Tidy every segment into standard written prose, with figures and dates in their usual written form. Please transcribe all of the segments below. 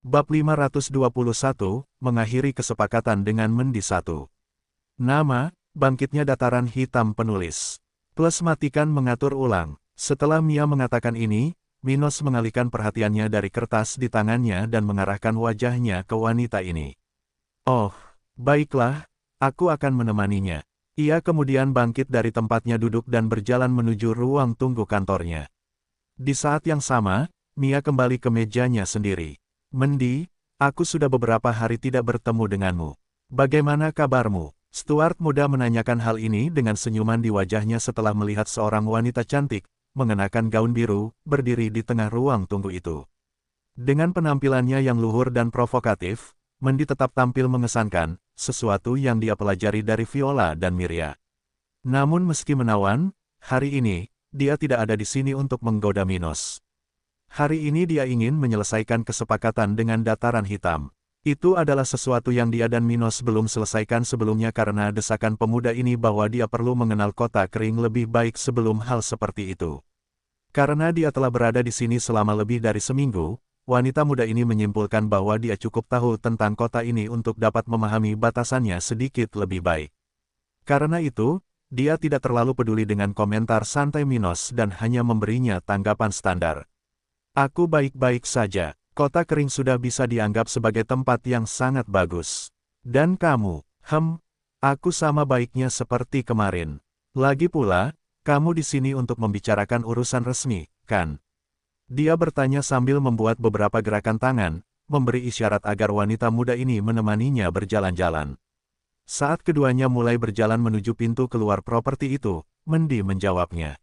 Bab 521, mengakhiri kesepakatan dengan Mendi 1. Nama, bangkitnya dataran hitam penulis. Plus matikan mengatur ulang. Setelah Mia mengatakan ini, Minos mengalihkan perhatiannya dari kertas di tangannya dan mengarahkan wajahnya ke wanita ini. Oh, baiklah, aku akan menemaninya. Ia kemudian bangkit dari tempatnya duduk dan berjalan menuju ruang tunggu kantornya. Di saat yang sama, Mia kembali ke mejanya sendiri. Mendi, aku sudah beberapa hari tidak bertemu denganmu. Bagaimana kabarmu? Stuart muda menanyakan hal ini dengan senyuman di wajahnya setelah melihat seorang wanita cantik, mengenakan gaun biru, berdiri di tengah ruang tunggu itu. Dengan penampilannya yang luhur dan provokatif, Mendi tetap tampil mengesankan, sesuatu yang dia pelajari dari Viola dan Miria. Namun meski menawan, hari ini, dia tidak ada di sini untuk menggoda Minos. Hari ini dia ingin menyelesaikan kesepakatan dengan dataran hitam. Itu adalah sesuatu yang dia dan Minos belum selesaikan sebelumnya karena desakan pemuda ini bahwa dia perlu mengenal kota kering lebih baik sebelum hal seperti itu. Karena dia telah berada di sini selama lebih dari seminggu, wanita muda ini menyimpulkan bahwa dia cukup tahu tentang kota ini untuk dapat memahami batasannya sedikit lebih baik. Karena itu, dia tidak terlalu peduli dengan komentar santai Minos dan hanya memberinya tanggapan standar. Aku baik-baik saja, kota kering sudah bisa dianggap sebagai tempat yang sangat bagus. Dan kamu, aku sama baiknya seperti kemarin. Lagi pula, kamu di sini untuk membicarakan urusan resmi, kan? Dia bertanya sambil membuat beberapa gerakan tangan, memberi isyarat agar wanita muda ini menemaninya berjalan-jalan. Saat keduanya mulai berjalan menuju pintu keluar properti itu, Mendi menjawabnya.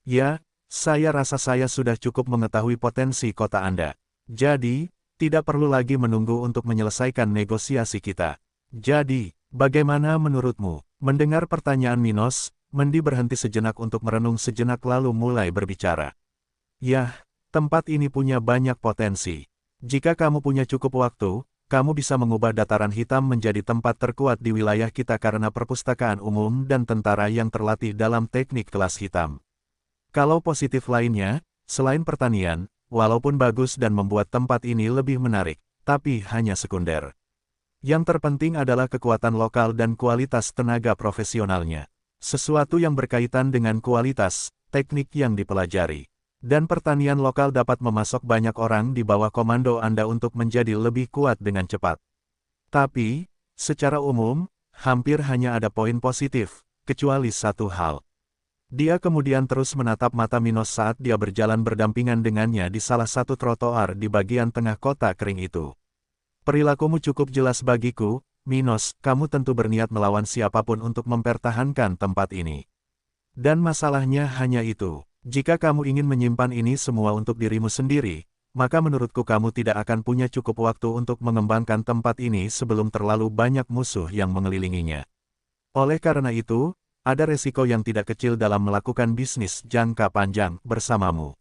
Ya, saya rasa saya sudah cukup mengetahui potensi kota Anda. Jadi, tidak perlu lagi menunggu untuk menyelesaikan negosiasi kita. Jadi, bagaimana menurutmu? Mendengar pertanyaan Minos, Mendi berhenti sejenak untuk merenung sejenak lalu mulai berbicara. Yah, tempat ini punya banyak potensi. Jika kamu punya cukup waktu, kamu bisa mengubah dataran hitam menjadi tempat terkuat di wilayah kita karena perpustakaan umum dan tentara yang terlatih dalam teknik kelas hitam. Kalau positif lainnya, selain pertanian, walaupun bagus dan membuat tempat ini lebih menarik, tapi hanya sekunder. Yang terpenting adalah kekuatan lokal dan kualitas tenaga profesionalnya. Sesuatu yang berkaitan dengan kualitas, teknik yang dipelajari. Dan pertanian lokal dapat memasok banyak orang di bawah komando Anda untuk menjadi lebih kuat dengan cepat. Tapi, secara umum, hampir hanya ada poin positif, kecuali satu hal. Dia kemudian terus menatap mata Minos saat dia berjalan berdampingan dengannya di salah satu trotoar di bagian tengah kota kering itu. Perilakumu cukup jelas bagiku, Minos, kamu tentu berniat melawan siapapun untuk mempertahankan tempat ini. Dan masalahnya hanya itu, jika kamu ingin menyimpan ini semua untuk dirimu sendiri, maka menurutku kamu tidak akan punya cukup waktu untuk mengembangkan tempat ini sebelum terlalu banyak musuh yang mengelilinginya. Oleh karena itu, ada resiko yang tidak kecil dalam melakukan bisnis jangka panjang bersamamu.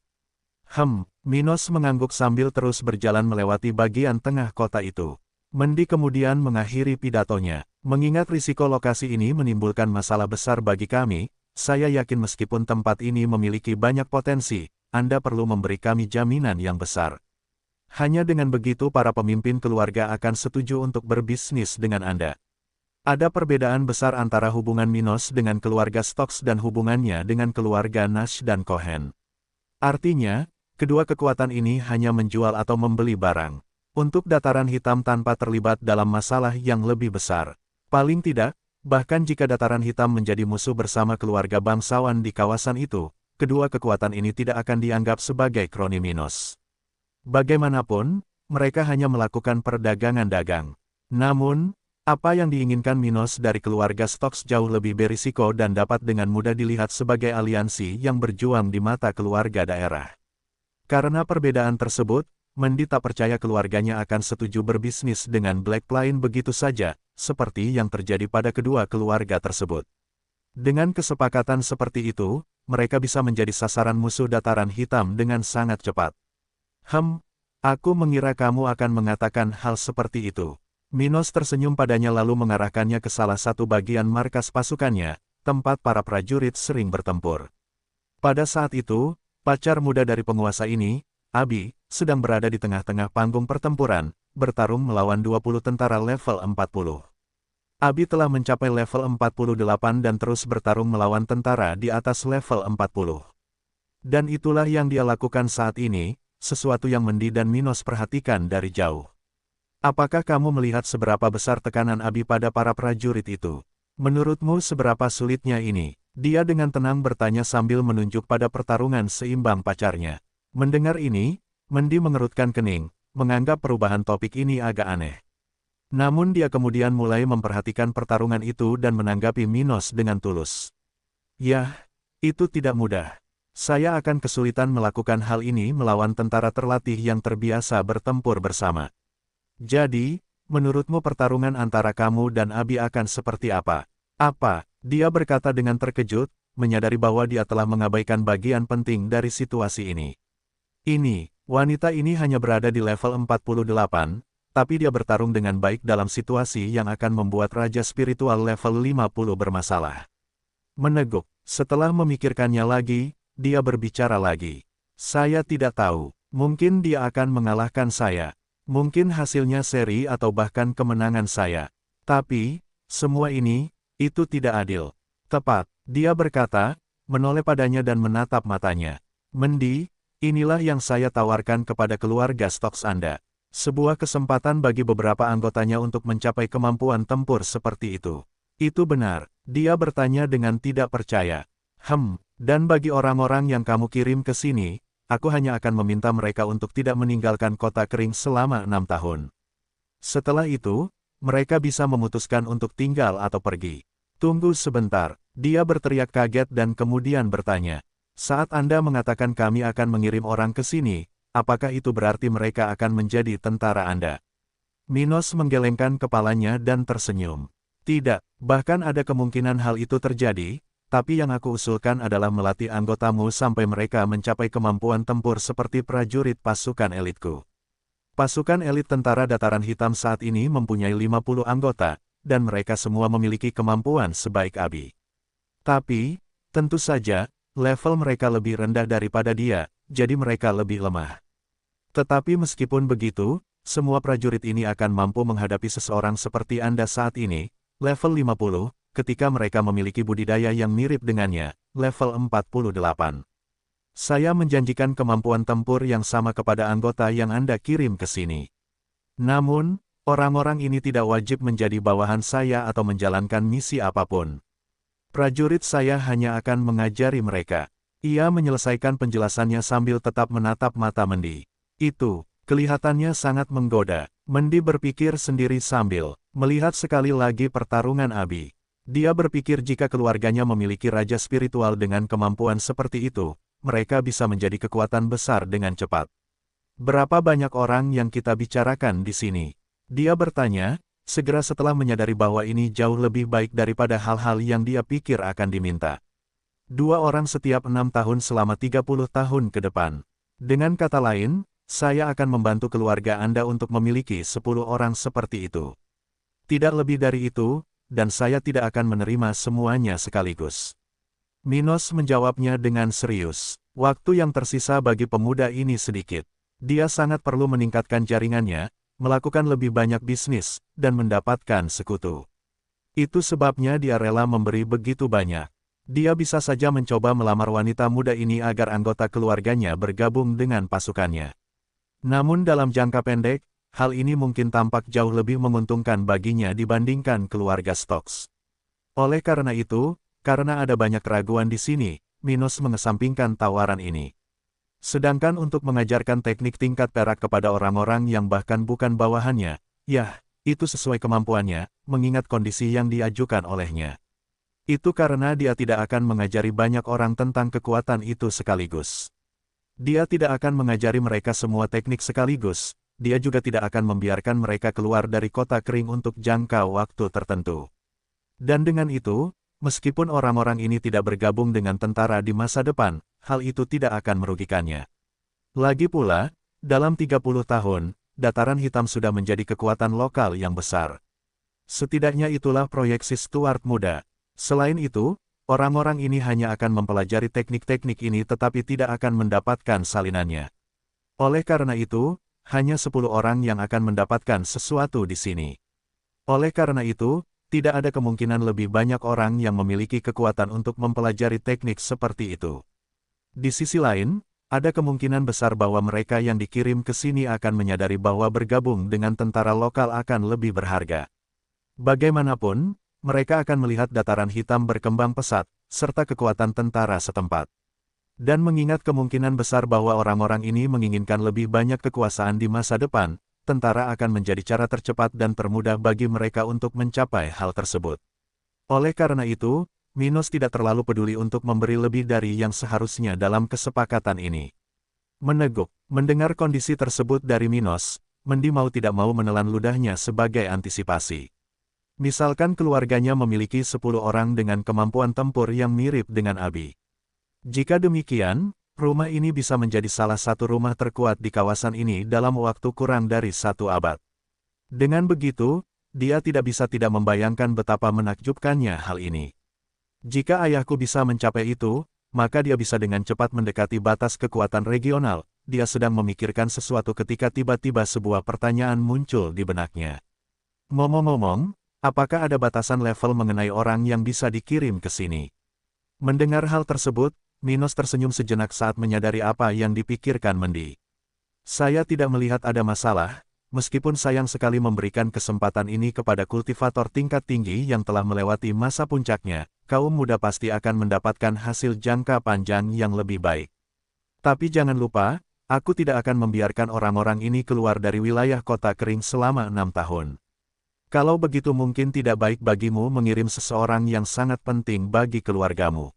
Minos mengangguk sambil terus berjalan melewati bagian tengah kota itu. Mendi kemudian mengakhiri pidatonya. Mengingat risiko lokasi ini menimbulkan masalah besar bagi kami, saya yakin meskipun tempat ini memiliki banyak potensi, Anda perlu memberi kami jaminan yang besar. Hanya dengan begitu para pemimpin keluarga akan setuju untuk berbisnis dengan Anda. Ada perbedaan besar antara hubungan Minos dengan keluarga Stokes dan hubungannya dengan keluarga Nash dan Cohen. Artinya, kedua kekuatan ini hanya menjual atau membeli barang. Untuk dataran hitam tanpa terlibat dalam masalah yang lebih besar. Paling tidak, bahkan jika dataran hitam menjadi musuh bersama keluarga bangsawan di kawasan itu, kedua kekuatan ini tidak akan dianggap sebagai kroni Minos. Bagaimanapun, mereka hanya melakukan perdagangan dagang. Namun, apa yang diinginkan Minos dari keluarga Stokes jauh lebih berisiko dan dapat dengan mudah dilihat sebagai aliansi yang berjuang di mata keluarga daerah. Karena perbedaan tersebut, Mendi tak percaya keluarganya akan setuju berbisnis dengan Black Plain begitu saja, seperti yang terjadi pada kedua keluarga tersebut. Dengan kesepakatan seperti itu, mereka bisa menjadi sasaran musuh dataran hitam dengan sangat cepat. Aku mengira kamu akan mengatakan hal seperti itu. Minos tersenyum padanya lalu mengarahkannya ke salah satu bagian markas pasukannya, tempat para prajurit sering bertempur. Pada saat itu, pacar muda dari penguasa ini, Abi, sedang berada di tengah-tengah panggung pertempuran, bertarung melawan 20 tentara level 40. Abi telah mencapai level 48 dan terus bertarung melawan tentara di atas level 40. Dan itulah yang dia lakukan saat ini, sesuatu yang Mendi dan Minos perhatikan dari jauh. Apakah kamu melihat seberapa besar tekanan Abi pada para prajurit itu? Menurutmu seberapa sulitnya ini? Dia dengan tenang bertanya sambil menunjuk pada pertarungan seimbang pacarnya. Mendengar ini, Mendi mengerutkan kening, menganggap perubahan topik ini agak aneh. Namun dia kemudian mulai memperhatikan pertarungan itu dan menanggapi Minos dengan tulus. Yah, itu tidak mudah. Saya akan kesulitan melakukan hal ini melawan tentara terlatih yang terbiasa bertempur bersama. Jadi, menurutmu pertarungan antara kamu dan Abi akan seperti apa? Apa? Dia berkata dengan terkejut, menyadari bahwa dia telah mengabaikan bagian penting dari situasi ini. Wanita ini hanya berada di level 48, tapi dia bertarung dengan baik dalam situasi yang akan membuat Raja Spiritual level 50 bermasalah. Meneguk, setelah memikirkannya lagi, dia berbicara lagi. Saya tidak tahu, mungkin dia akan mengalahkan saya. Mungkin hasilnya seri atau bahkan kemenangan saya. Tapi, semua ini, itu tidak adil. Tepat, dia berkata, menoleh padanya dan menatap matanya. Mendi, inilah yang saya tawarkan kepada keluarga Stokes Anda. Sebuah kesempatan bagi beberapa anggotanya untuk mencapai kemampuan tempur seperti itu. Itu benar, dia bertanya dengan tidak percaya. Dan bagi orang-orang yang kamu kirim ke sini, aku hanya akan meminta mereka untuk tidak meninggalkan kota kering selama 6 tahun. Setelah itu, mereka bisa memutuskan untuk tinggal atau pergi. Tunggu sebentar, dia berteriak kaget dan kemudian bertanya. Saat Anda mengatakan kami akan mengirim orang ke sini, apakah itu berarti mereka akan menjadi tentara Anda? Minos menggelengkan kepalanya dan tersenyum. Tidak, bahkan ada kemungkinan hal itu terjadi, tapi yang aku usulkan adalah melatih anggotamu sampai mereka mencapai kemampuan tempur seperti prajurit pasukan elitku. Pasukan elit tentara dataran hitam saat ini mempunyai 50 anggota, dan mereka semua memiliki kemampuan sebaik Abi. Tapi, tentu saja, level mereka lebih rendah daripada dia, jadi mereka lebih lemah. Tetapi meskipun begitu, semua prajurit ini akan mampu menghadapi seseorang seperti Anda saat ini, level 50, ketika mereka memiliki budidaya yang mirip dengannya, level 48. Saya menjanjikan kemampuan tempur yang sama kepada anggota yang Anda kirim ke sini. Namun, orang-orang ini tidak wajib menjadi bawahan saya atau menjalankan misi apapun. Prajurit saya hanya akan mengajari mereka. Ia menyelesaikan penjelasannya sambil tetap menatap mata Mendi. Itu, kelihatannya sangat menggoda. Mendi berpikir sendiri sambil melihat sekali lagi pertarungan Abi. Dia berpikir jika keluarganya memiliki raja spiritual dengan kemampuan seperti itu, mereka bisa menjadi kekuatan besar dengan cepat. Berapa banyak orang yang kita bicarakan di sini? Dia bertanya, segera setelah menyadari bahwa ini jauh lebih baik daripada hal-hal yang dia pikir akan diminta. 2 orang setiap 6 tahun selama 30 tahun ke depan. Dengan kata lain, saya akan membantu keluarga Anda untuk memiliki 10 orang seperti itu. Tidak lebih dari itu, dan saya tidak akan menerima semuanya sekaligus. Minos menjawabnya dengan serius. Waktu yang tersisa bagi pemuda ini sedikit. Dia sangat perlu meningkatkan jaringannya, melakukan lebih banyak bisnis, dan mendapatkan sekutu. Itu sebabnya dia rela memberi begitu banyak. Dia bisa saja mencoba melamar wanita muda ini agar anggota keluarganya bergabung dengan pasukannya. Namun dalam jangka pendek, hal ini mungkin tampak jauh lebih menguntungkan baginya dibandingkan keluarga Stokes. Oleh karena itu, karena ada banyak keraguan di sini, Minos mengesampingkan tawaran ini. Sedangkan untuk mengajarkan teknik tingkat perak kepada orang-orang yang bahkan bukan bawahannya, itu sesuai kemampuannya, mengingat kondisi yang diajukan olehnya. Itu karena dia tidak akan mengajari banyak orang tentang kekuatan itu sekaligus. Dia tidak akan mengajari mereka semua teknik sekaligus. Dia juga tidak akan membiarkan mereka keluar dari kota kering untuk jangka waktu tertentu. Dan dengan itu, meskipun orang-orang ini tidak bergabung dengan tentara di masa depan, hal itu tidak akan merugikannya. Lagi pula, dalam 30 tahun, dataran hitam sudah menjadi kekuatan lokal yang besar. Setidaknya itulah proyeksi Stuart muda. Selain itu, orang-orang ini hanya akan mempelajari teknik-teknik ini tetapi tidak akan mendapatkan salinannya. Oleh karena itu, hanya 10 orang yang akan mendapatkan sesuatu di sini. Oleh karena itu, tidak ada kemungkinan lebih banyak orang yang memiliki kekuatan untuk mempelajari teknik seperti itu. Di sisi lain, ada kemungkinan besar bahwa mereka yang dikirim ke sini akan menyadari bahwa bergabung dengan tentara lokal akan lebih berharga. Bagaimanapun, mereka akan melihat dataran hitam berkembang pesat, serta kekuatan tentara setempat. Dan mengingat kemungkinan besar bahwa orang-orang ini menginginkan lebih banyak kekuasaan di masa depan, tentara akan menjadi cara tercepat dan termudah bagi mereka untuk mencapai hal tersebut. Oleh karena itu, Minos tidak terlalu peduli untuk memberi lebih dari yang seharusnya dalam kesepakatan ini. Meneguk, mendengar kondisi tersebut dari Minos, Mendi mau tidak mau menelan ludahnya sebagai antisipasi. Misalkan keluarganya memiliki 10 orang dengan kemampuan tempur yang mirip dengan Abi. Jika demikian, rumah ini bisa menjadi salah satu rumah terkuat di kawasan ini dalam waktu kurang dari 1 abad. Dengan begitu, dia tidak bisa tidak membayangkan betapa menakjubkannya hal ini. Jika ayahku bisa mencapai itu, maka dia bisa dengan cepat mendekati batas kekuatan regional. Dia sedang memikirkan sesuatu ketika tiba-tiba sebuah pertanyaan muncul di benaknya. Ngomong-ngomong, apakah ada batasan level mengenai orang yang bisa dikirim ke sini? Mendengar hal tersebut, Minos tersenyum sejenak saat menyadari apa yang dipikirkan Mendi. Saya tidak melihat ada masalah, meskipun sayang sekali memberikan kesempatan ini kepada kultivator tingkat tinggi yang telah melewati masa puncaknya, kaum muda pasti akan mendapatkan hasil jangka panjang yang lebih baik. Tapi jangan lupa, aku tidak akan membiarkan orang-orang ini keluar dari wilayah kota kering selama 6 tahun. Kalau begitu mungkin tidak baik bagimu mengirim seseorang yang sangat penting bagi keluargamu.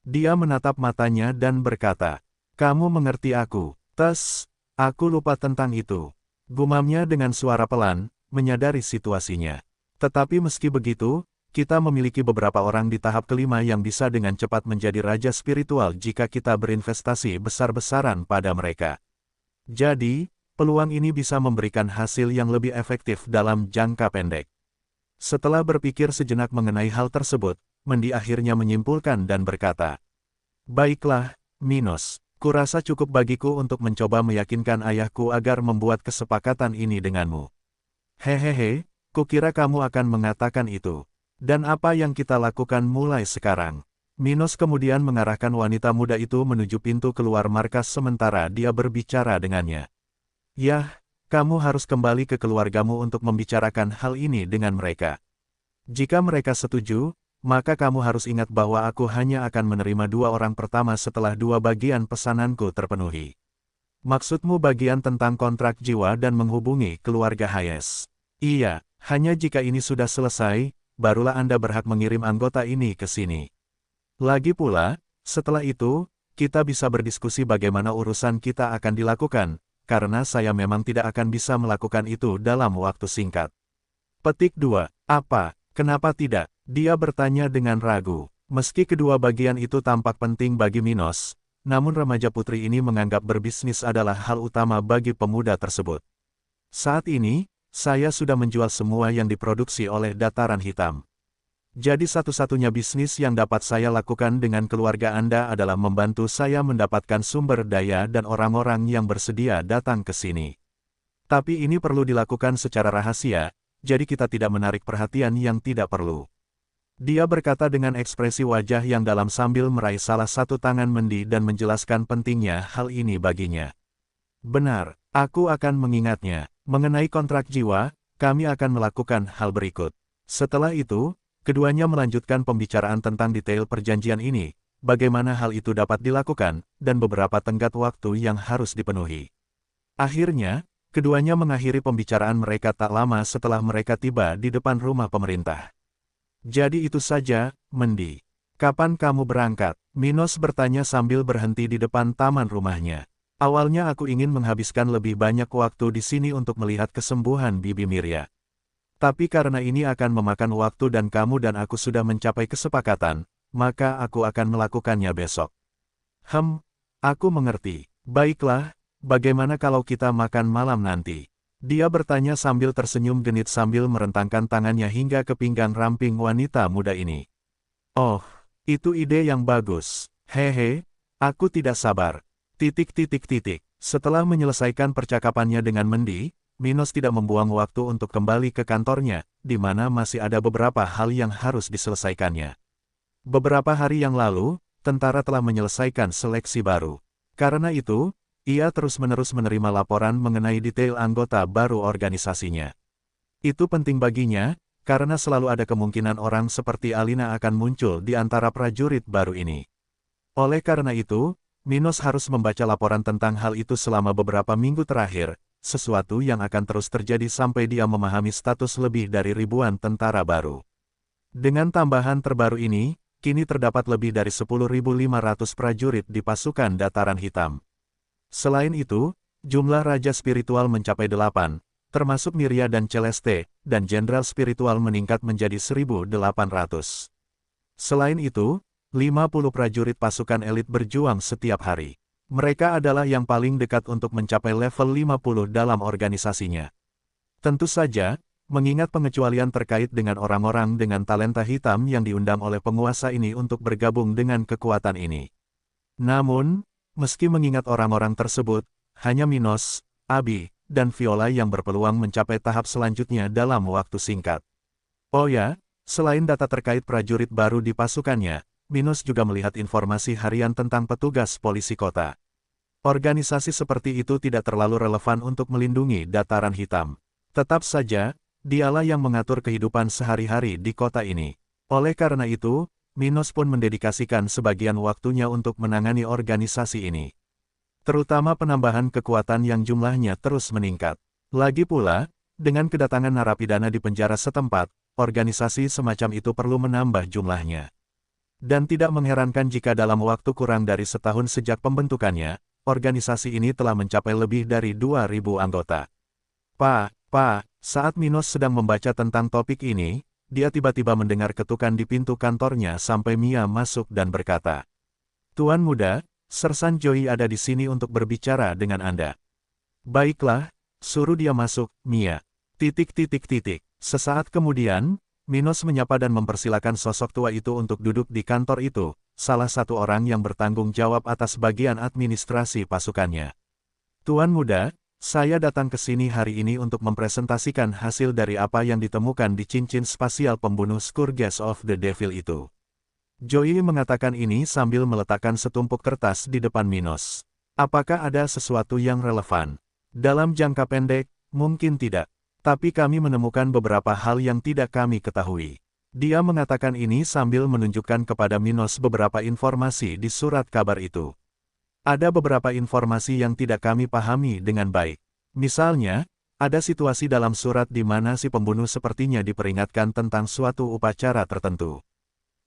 Dia menatap matanya dan berkata, "Kamu mengerti aku, Tes, aku lupa tentang itu." Gumamnya dengan suara pelan, menyadari situasinya. Tetapi meski begitu, kita memiliki beberapa orang di tahap kelima yang bisa dengan cepat menjadi raja spiritual jika kita berinvestasi besar-besaran pada mereka. Jadi, peluang ini bisa memberikan hasil yang lebih efektif dalam jangka pendek. Setelah berpikir sejenak mengenai hal tersebut, Mendi akhirnya menyimpulkan dan berkata, "Baiklah, Minos, kurasa cukup bagiku untuk mencoba meyakinkan ayahku agar membuat kesepakatan ini denganmu." "Hehehe, kukira kamu akan mengatakan itu. Dan apa yang kita lakukan mulai sekarang?" Minos kemudian mengarahkan wanita muda itu menuju pintu keluar markas sementara dia berbicara dengannya. "Yah, kamu harus kembali ke keluargamu untuk membicarakan hal ini dengan mereka. Jika mereka setuju, maka kamu harus ingat bahwa aku hanya akan menerima 2 orang pertama setelah 2 bagian pesananku terpenuhi." "Maksudmu bagian tentang kontrak jiwa dan menghubungi keluarga Hayes?" "Iya, hanya jika ini sudah selesai, barulah Anda berhak mengirim anggota ini ke sini. Lagi pula, setelah itu, kita bisa berdiskusi bagaimana urusan kita akan dilakukan, karena saya memang tidak akan bisa melakukan itu dalam waktu singkat." Petik 2. Apa? Kenapa tidak? Dia bertanya dengan ragu. Meski kedua bagian itu tampak penting bagi Minos, namun remaja putri ini menganggap berbisnis adalah hal utama bagi pemuda tersebut. "Saat ini, saya sudah menjual semua yang diproduksi oleh Dataran Hitam. Jadi satu-satunya bisnis yang dapat saya lakukan dengan keluarga Anda adalah membantu saya mendapatkan sumber daya dan orang-orang yang bersedia datang ke sini. Tapi ini perlu dilakukan secara rahasia, jadi kita tidak menarik perhatian yang tidak perlu." Dia berkata dengan ekspresi wajah yang dalam sambil meraih salah satu tangan Mendi dan menjelaskan pentingnya hal ini baginya. "Benar, aku akan mengingatnya. Mengenai kontrak jiwa, kami akan melakukan hal berikut." Setelah itu, keduanya melanjutkan pembicaraan tentang detail perjanjian ini, bagaimana hal itu dapat dilakukan, dan beberapa tenggat waktu yang harus dipenuhi. Akhirnya, keduanya mengakhiri pembicaraan mereka tak lama setelah mereka tiba di depan rumah pemerintah. "Jadi itu saja, Mendi. Kapan kamu berangkat?" Minos bertanya sambil berhenti di depan taman rumahnya. "Awalnya aku ingin menghabiskan lebih banyak waktu di sini untuk melihat kesembuhan Bibi Mirya. Tapi karena ini akan memakan waktu dan kamu dan aku sudah mencapai kesepakatan, maka aku akan melakukannya besok." Aku mengerti. Baiklah, bagaimana kalau kita makan malam nanti?" Dia bertanya sambil tersenyum genit sambil merentangkan tangannya hingga ke pinggang ramping wanita muda ini. "Oh, itu ide yang bagus. Hehe, aku tidak sabar. Setelah menyelesaikan percakapannya dengan Mendi, Minos tidak membuang waktu untuk kembali ke kantornya, di mana masih ada beberapa hal yang harus diselesaikannya. Beberapa hari yang lalu, tentara telah menyelesaikan seleksi baru. Karena itu, ia terus-menerus menerima laporan mengenai detail anggota baru organisasinya. Itu penting baginya, karena selalu ada kemungkinan orang seperti Alina akan muncul di antara prajurit baru ini. Oleh karena itu, Minos harus membaca laporan tentang hal itu selama beberapa minggu terakhir, sesuatu yang akan terus terjadi sampai dia memahami status lebih dari ribuan tentara baru. Dengan tambahan terbaru ini, kini terdapat lebih dari 10.500 prajurit di pasukan Dataran Hitam. Selain itu, jumlah raja spiritual mencapai 8, termasuk Miria dan Celeste, dan jenderal spiritual meningkat menjadi 1.800. Selain itu, 50 prajurit pasukan elit berjuang setiap hari. Mereka adalah yang paling dekat untuk mencapai level 50 dalam organisasinya. Tentu saja, mengingat pengecualian terkait dengan orang-orang dengan talenta hitam yang diundang oleh penguasa ini untuk bergabung dengan kekuatan ini. Namun, meski mengingat orang-orang tersebut, hanya Minos, Abi, dan Viola yang berpeluang mencapai tahap selanjutnya dalam waktu singkat. Oh ya, selain data terkait prajurit baru di pasukannya, Minos juga melihat informasi harian tentang petugas polisi kota. Organisasi seperti itu tidak terlalu relevan untuk melindungi Dataran Hitam. Tetap saja, dialah yang mengatur kehidupan sehari-hari di kota ini. Oleh karena itu, Minos pun mendedikasikan sebagian waktunya untuk menangani organisasi ini. Terutama penambahan kekuatan yang jumlahnya terus meningkat. Lagi pula, dengan kedatangan narapidana di penjara setempat, organisasi semacam itu perlu menambah jumlahnya. Dan tidak mengherankan jika dalam waktu kurang dari setahun sejak pembentukannya, organisasi ini telah mencapai lebih dari 2.000 anggota. Saat Minos sedang membaca tentang topik ini, dia tiba-tiba mendengar ketukan di pintu kantornya sampai Mia masuk dan berkata, "Tuan muda, Sersan Joy ada di sini untuk berbicara dengan Anda." "Baiklah, suruh dia masuk, Mia." Sesaat kemudian, Minos menyapa dan mempersilakan sosok tua itu untuk duduk di kantor itu, salah satu orang yang bertanggung jawab atas bagian administrasi pasukannya. "Tuan muda, saya datang ke sini hari ini untuk mempresentasikan hasil dari apa yang ditemukan di cincin spasial pembunuh Scourge of the Devil itu." Joey mengatakan ini sambil meletakkan setumpuk kertas di depan Minos. "Apakah ada sesuatu yang relevan? Dalam jangka pendek, mungkin tidak. Tapi kami menemukan beberapa hal yang tidak kami ketahui." Dia mengatakan ini sambil menunjukkan kepada Minos beberapa informasi di surat kabar itu. "Ada beberapa informasi yang tidak kami pahami dengan baik. Misalnya, ada situasi dalam surat di mana si pembunuh sepertinya diperingatkan tentang suatu upacara tertentu.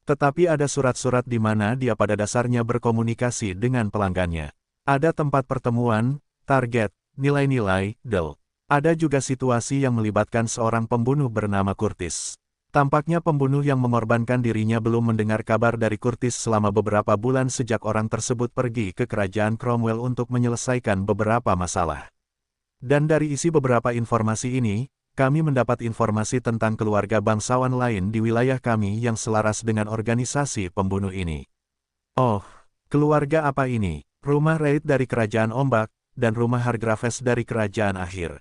Tetapi ada surat-surat di mana dia pada dasarnya berkomunikasi dengan pelanggannya. Ada tempat pertemuan, target, nilai-nilai, deal. Ada juga situasi yang melibatkan seorang pembunuh bernama Curtis. Tampaknya pembunuh yang mengorbankan dirinya belum mendengar kabar dari Curtis selama beberapa bulan sejak orang tersebut pergi ke kerajaan Cromwell untuk menyelesaikan beberapa masalah. Dan dari isi beberapa informasi ini, kami mendapat informasi tentang keluarga bangsawan lain di wilayah kami yang selaras dengan organisasi pembunuh ini." "Oh, keluarga apa ini?" "Rumah Reid dari Kerajaan Ombak, dan rumah Hargraves dari Kerajaan Akhir."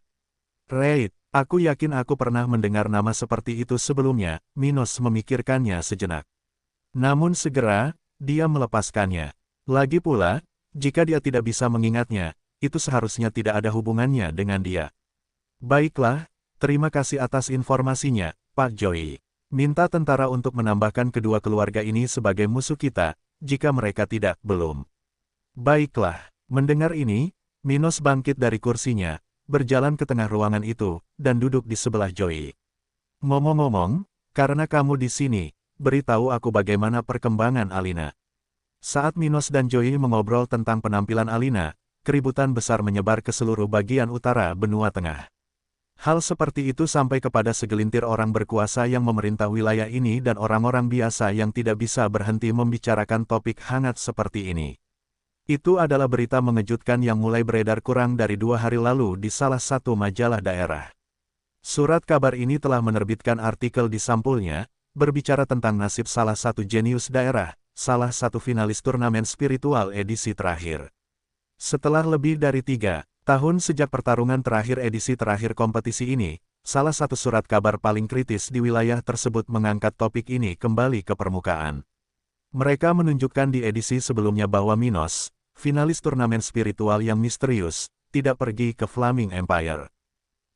"Reid, aku yakin aku pernah mendengar nama seperti itu sebelumnya." Minos memikirkannya sejenak. Namun segera, dia melepaskannya. Lagi pula, jika dia tidak bisa mengingatnya, itu seharusnya tidak ada hubungannya dengan dia. "Baiklah, terima kasih atas informasinya, Pak Joey. Minta tentara untuk menambahkan kedua keluarga ini sebagai musuh kita, jika mereka tidak, belum." "Baiklah." Mendengar ini, Minos bangkit dari kursinya, berjalan ke tengah ruangan itu, dan duduk di sebelah Joey. "Ngomong-ngomong, karena kamu di sini, beritahu aku bagaimana perkembangan Alina." Saat Minos dan Joey mengobrol tentang penampilan Alina, keributan besar menyebar ke seluruh bagian utara benua tengah. Hal seperti itu sampai kepada segelintir orang berkuasa yang memerintah wilayah ini dan orang-orang biasa yang tidak bisa berhenti membicarakan topik hangat seperti ini. Itu adalah berita mengejutkan yang mulai beredar kurang dari 2 hari lalu di salah satu majalah daerah. Surat kabar ini telah menerbitkan artikel di sampulnya, berbicara tentang nasib salah satu jenius daerah, salah satu finalis turnamen spiritual edisi terakhir. Setelah lebih dari 3 tahun sejak pertarungan terakhir edisi terakhir kompetisi ini, salah satu surat kabar paling kritis di wilayah tersebut mengangkat topik ini kembali ke permukaan. Mereka menunjukkan di edisi sebelumnya bahwa Minos, finalis turnamen spiritual yang misterius, tidak pergi ke Flaming Empire.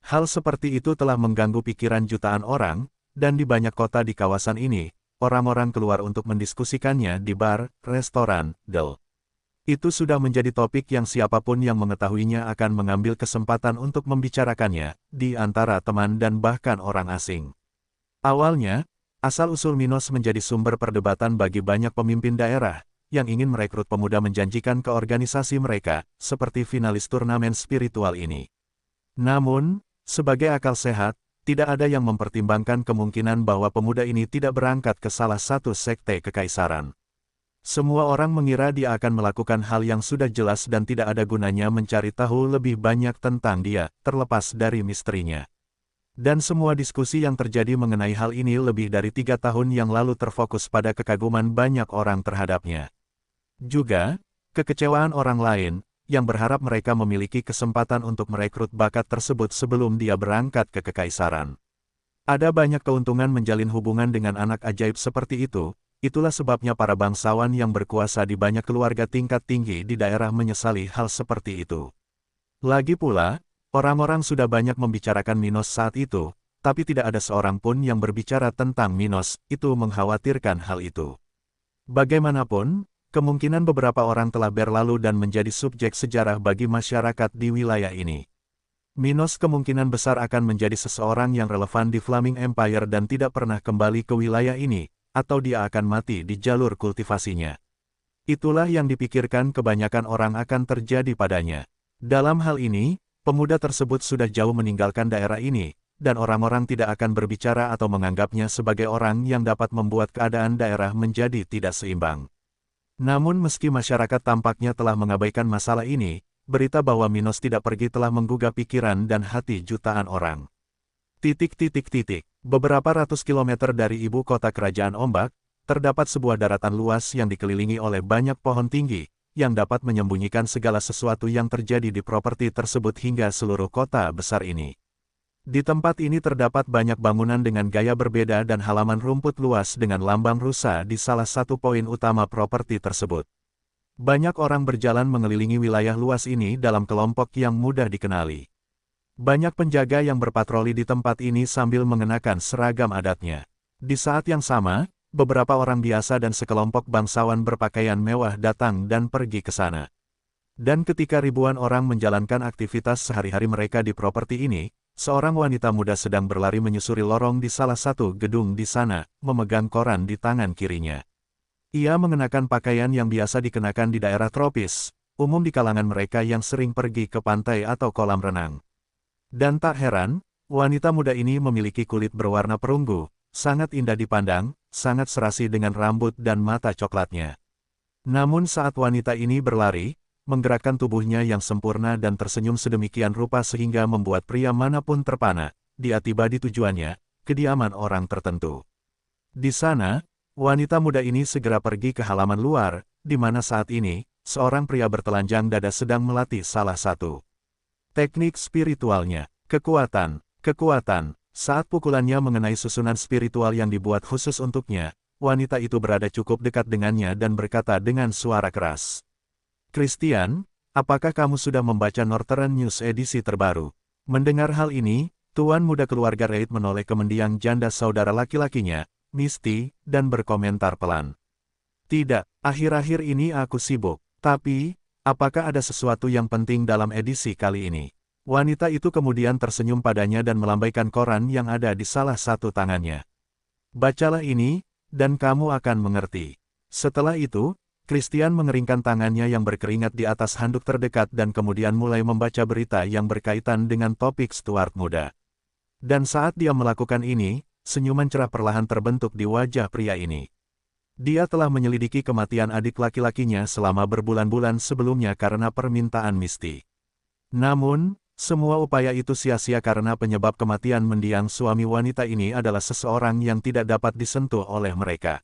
Hal seperti itu telah mengganggu pikiran jutaan orang, dan di banyak kota di kawasan ini, orang-orang keluar untuk mendiskusikannya di bar, restoran, del. Itu sudah menjadi topik yang siapapun yang mengetahuinya akan mengambil kesempatan untuk membicarakannya, di antara teman dan bahkan orang asing. Awalnya, asal-usul Minos menjadi sumber perdebatan bagi banyak pemimpin daerah, yang ingin merekrut pemuda menjanjikan ke organisasi mereka, seperti finalis turnamen spiritual ini. Namun, sebagai akal sehat, tidak ada yang mempertimbangkan kemungkinan bahwa pemuda ini tidak berangkat ke salah satu sekte kekaisaran. Semua orang mengira dia akan melakukan hal yang sudah jelas dan tidak ada gunanya mencari tahu lebih banyak tentang dia, terlepas dari misterinya. Dan semua diskusi yang terjadi mengenai hal ini lebih dari 3 tahun yang lalu terfokus pada kekaguman banyak orang terhadapnya. Juga, kekecewaan orang lain, yang berharap mereka memiliki kesempatan untuk merekrut bakat tersebut sebelum dia berangkat ke kekaisaran. Ada banyak keuntungan menjalin hubungan dengan anak ajaib seperti itu. Itulah sebabnya para bangsawan yang berkuasa di banyak keluarga tingkat tinggi di daerah menyesali hal seperti itu. Lagi pula, orang-orang sudah banyak membicarakan Minos saat itu, tapi tidak ada seorang pun yang berbicara tentang Minos, itu mengkhawatirkan hal itu. Bagaimanapun, kemungkinan beberapa orang telah berlalu dan menjadi subjek sejarah bagi masyarakat di wilayah ini. Minos kemungkinan besar akan menjadi seseorang yang relevan di Flaming Empire dan tidak pernah kembali ke wilayah ini, atau dia akan mati di jalur kultivasinya. Itulah yang dipikirkan kebanyakan orang akan terjadi padanya. Dalam hal ini, pemuda tersebut sudah jauh meninggalkan daerah ini, dan orang-orang tidak akan berbicara atau menganggapnya sebagai orang yang dapat membuat keadaan daerah menjadi tidak seimbang. Namun meski masyarakat tampaknya telah mengabaikan masalah ini, berita bahwa Minos tidak pergi telah menggugah pikiran dan hati jutaan orang. Beberapa ratus kilometer dari ibu kota kerajaan ombak, terdapat sebuah daratan luas yang dikelilingi oleh banyak pohon tinggi, yang dapat menyembunyikan segala sesuatu yang terjadi di properti tersebut hingga seluruh kota besar ini. Di tempat ini terdapat banyak bangunan dengan gaya berbeda dan halaman rumput luas dengan lambang rusa di salah satu poin utama properti tersebut. Banyak orang berjalan mengelilingi wilayah luas ini dalam kelompok yang mudah dikenali. Banyak penjaga yang berpatroli di tempat ini sambil mengenakan seragam adatnya. Di saat yang sama, beberapa orang biasa dan sekelompok bangsawan berpakaian mewah datang dan pergi ke sana. Dan ketika ribuan orang menjalankan aktivitas sehari-hari mereka di properti ini, seorang wanita muda sedang berlari menyusuri lorong di salah satu gedung di sana, memegang koran di tangan kirinya. Ia mengenakan pakaian yang biasa dikenakan di daerah tropis, umum di kalangan mereka yang sering pergi ke pantai atau kolam renang. Dan tak heran, wanita muda ini memiliki kulit berwarna perunggu, sangat indah dipandang, sangat serasi dengan rambut dan mata coklatnya. Namun saat wanita ini berlari, menggerakkan tubuhnya yang sempurna dan tersenyum sedemikian rupa sehingga membuat pria manapun terpana, dia tiba di tujuannya, kediaman orang tertentu. Di sana, wanita muda ini segera pergi ke halaman luar, di mana saat ini, seorang pria bertelanjang dada sedang melatih salah satu teknik spiritualnya. Kekuatan. Saat pukulannya mengenai susunan spiritual yang dibuat khusus untuknya, wanita itu berada cukup dekat dengannya dan berkata dengan suara keras. Christian, apakah kamu sudah membaca Northern News edisi terbaru? Mendengar hal ini, tuan muda keluarga Reid menoleh ke mendiang janda saudara laki-lakinya, Misty, dan berkomentar pelan. Tidak, akhir-akhir ini aku sibuk. Tapi, apakah ada sesuatu yang penting dalam edisi kali ini? Wanita itu kemudian tersenyum padanya dan melambaikan koran yang ada di salah satu tangannya. Bacalah ini, dan kamu akan mengerti. Setelah itu, Christian mengeringkan tangannya yang berkeringat di atas handuk terdekat dan kemudian mulai membaca berita yang berkaitan dengan topik Stuart muda. Dan saat dia melakukan ini, senyuman cerah perlahan terbentuk di wajah pria ini. Dia telah menyelidiki kematian adik laki-lakinya selama berbulan-bulan sebelumnya karena permintaan Misty. Namun, semua upaya itu sia-sia karena penyebab kematian mendiang suami wanita ini adalah seseorang yang tidak dapat disentuh oleh mereka.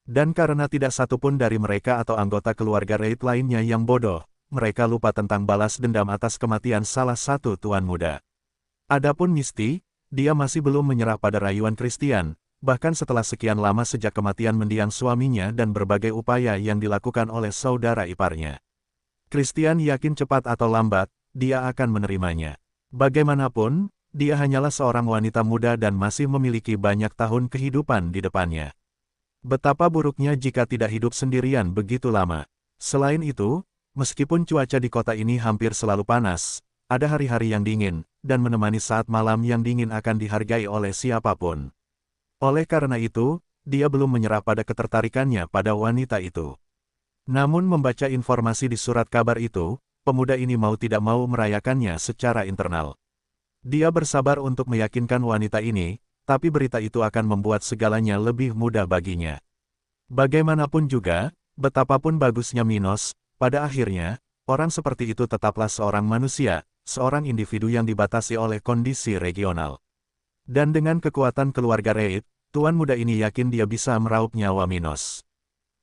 Dan karena tidak satupun dari mereka atau anggota keluarga Reid lainnya yang bodoh, mereka lupa tentang balas dendam atas kematian salah satu tuan muda. Adapun Misty, dia masih belum menyerah pada rayuan Christian, bahkan setelah sekian lama sejak kematian mendiang suaminya dan berbagai upaya yang dilakukan oleh saudara iparnya. Christian yakin cepat atau lambat, dia akan menerimanya. Bagaimanapun, dia hanyalah seorang wanita muda dan masih memiliki banyak tahun kehidupan di depannya. Betapa buruknya jika tidak hidup sendirian begitu lama. Selain itu, meskipun cuaca di kota ini hampir selalu panas, ada hari-hari yang dingin, dan menemani saat malam yang dingin akan dihargai oleh siapapun. Oleh karena itu, dia belum menyerah pada ketertarikannya pada wanita itu. Namun membaca informasi di surat kabar itu, pemuda ini mau tidak mau merayakannya secara internal. Dia bersabar untuk meyakinkan wanita ini, tapi berita itu akan membuat segalanya lebih mudah baginya. Bagaimanapun juga, betapapun bagusnya Minos, pada akhirnya, orang seperti itu tetaplah seorang manusia, seorang individu yang dibatasi oleh kondisi regional. Dan dengan kekuatan keluarga Reid, tuan muda ini yakin dia bisa meraup nyawa Minos.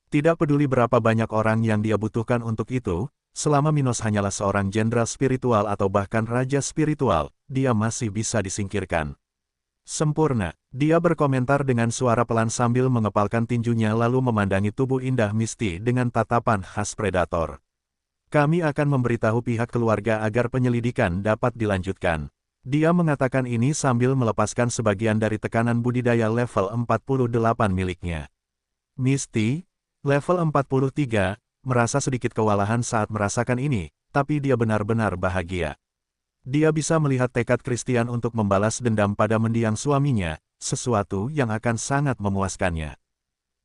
Tidak peduli berapa banyak orang yang dia butuhkan untuk itu, selama Minos hanyalah seorang jenderal spiritual atau bahkan raja spiritual, dia masih bisa disingkirkan. Sempurna, dia berkomentar dengan suara pelan sambil mengepalkan tinjunya lalu memandangi tubuh indah Misty dengan tatapan khas predator. Kami akan memberitahu pihak keluarga agar penyelidikan dapat dilanjutkan. Dia mengatakan ini sambil melepaskan sebagian dari tekanan budidaya level 48 miliknya. Misty, level 43, merasa sedikit kewalahan saat merasakan ini, tapi dia benar-benar bahagia. Dia bisa melihat tekad Christian untuk membalas dendam pada mendiang suaminya, sesuatu yang akan sangat memuaskannya.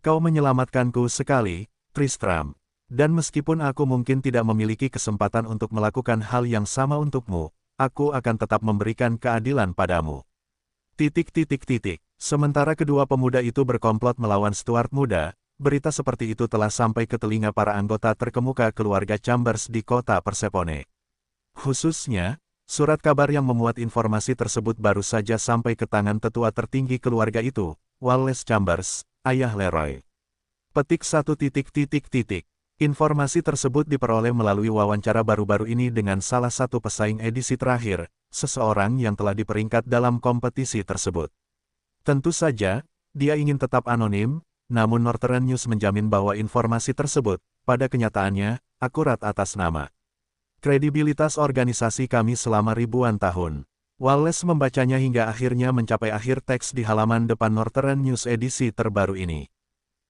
Kau menyelamatkanku sekali, Tristram. Dan meskipun aku mungkin tidak memiliki kesempatan untuk melakukan hal yang sama untukmu, aku akan tetap memberikan keadilan padamu. Sementara kedua pemuda itu berkomplot melawan Stuart muda, berita seperti itu telah sampai ke telinga para anggota terkemuka keluarga Chambers di kota Persepone. Khususnya, surat kabar yang memuat informasi tersebut baru saja sampai ke tangan tetua tertinggi keluarga itu, Wallace Chambers, ayah Leroy. Petik 1. Informasi tersebut diperoleh melalui wawancara baru-baru ini dengan salah satu pesaing edisi terakhir, seseorang yang telah diperingkat dalam kompetisi tersebut. Tentu saja, dia ingin tetap anonim, namun Northern News menjamin bahwa informasi tersebut, pada kenyataannya, akurat atas nama kredibilitas organisasi kami selama ribuan tahun. Wallace membacanya hingga akhirnya mencapai akhir teks di halaman depan Northern News edisi terbaru ini.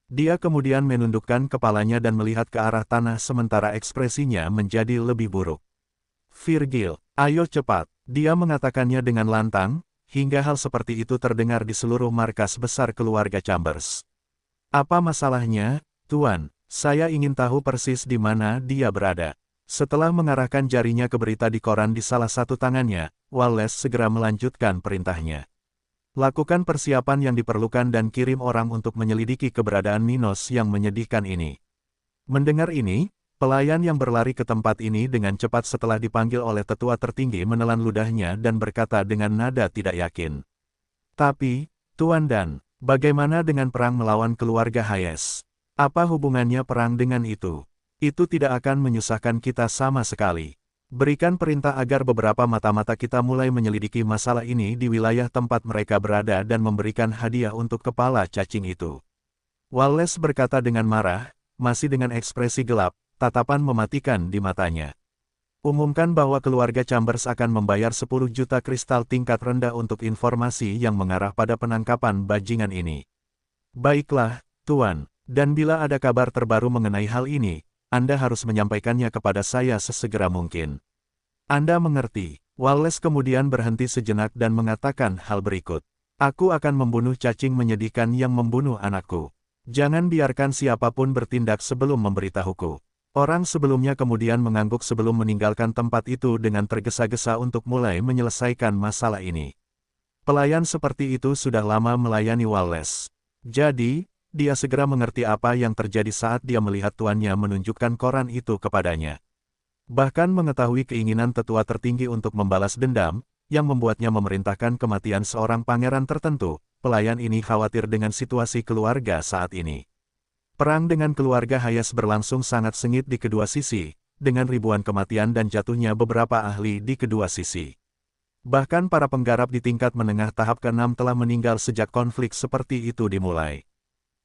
Dia kemudian menundukkan kepalanya dan melihat ke arah tanah sementara ekspresinya menjadi lebih buruk. Virgil, ayo cepat, dia mengatakannya dengan lantang, hingga hal seperti itu terdengar di seluruh markas besar keluarga Chambers. Apa masalahnya, Tuan? Saya ingin tahu persis di mana dia berada. Setelah mengarahkan jarinya ke berita di koran di salah satu tangannya, Wallace segera melanjutkan perintahnya. Lakukan persiapan yang diperlukan dan kirim orang untuk menyelidiki keberadaan Minos yang menyedihkan ini. Mendengar ini, pelayan yang berlari ke tempat ini dengan cepat setelah dipanggil oleh tetua tertinggi menelan ludahnya dan berkata dengan nada tidak yakin. Tapi, Tuan Dan, bagaimana dengan perang melawan keluarga Hayes? Apa hubungannya perang dengan itu? Itu tidak akan menyusahkan kita sama sekali. Berikan perintah agar beberapa mata-mata kita mulai menyelidiki masalah ini di wilayah tempat mereka berada dan memberikan hadiah untuk kepala cacing itu. Wallace berkata dengan marah, masih dengan ekspresi gelap, tatapan mematikan di matanya. Umumkan bahwa keluarga Chambers akan membayar 10 juta kristal tingkat rendah untuk informasi yang mengarah pada penangkapan bajingan ini. Baiklah, Tuan, dan bila ada kabar terbaru mengenai hal ini, Anda harus menyampaikannya kepada saya sesegera mungkin. Anda mengerti. Wallace kemudian berhenti sejenak dan mengatakan hal berikut. Aku akan membunuh cacing menyedihkan yang membunuh anakku. Jangan biarkan siapapun bertindak sebelum memberitahuku. Orang sebelumnya kemudian mengangguk sebelum meninggalkan tempat itu dengan tergesa-gesa untuk mulai menyelesaikan masalah ini. Pelayan seperti itu sudah lama melayani Wallace. Jadi, dia segera mengerti apa yang terjadi saat dia melihat tuannya menunjukkan koran itu kepadanya. Bahkan mengetahui keinginan tetua tertinggi untuk membalas dendam, yang membuatnya memerintahkan kematian seorang pangeran tertentu, pelayan ini khawatir dengan situasi keluarga saat ini. Perang dengan keluarga Hayes berlangsung sangat sengit di kedua sisi, dengan ribuan kematian dan jatuhnya beberapa ahli di kedua sisi. Bahkan para penggarap di tingkat menengah tahap ke-6 telah meninggal sejak konflik seperti itu dimulai.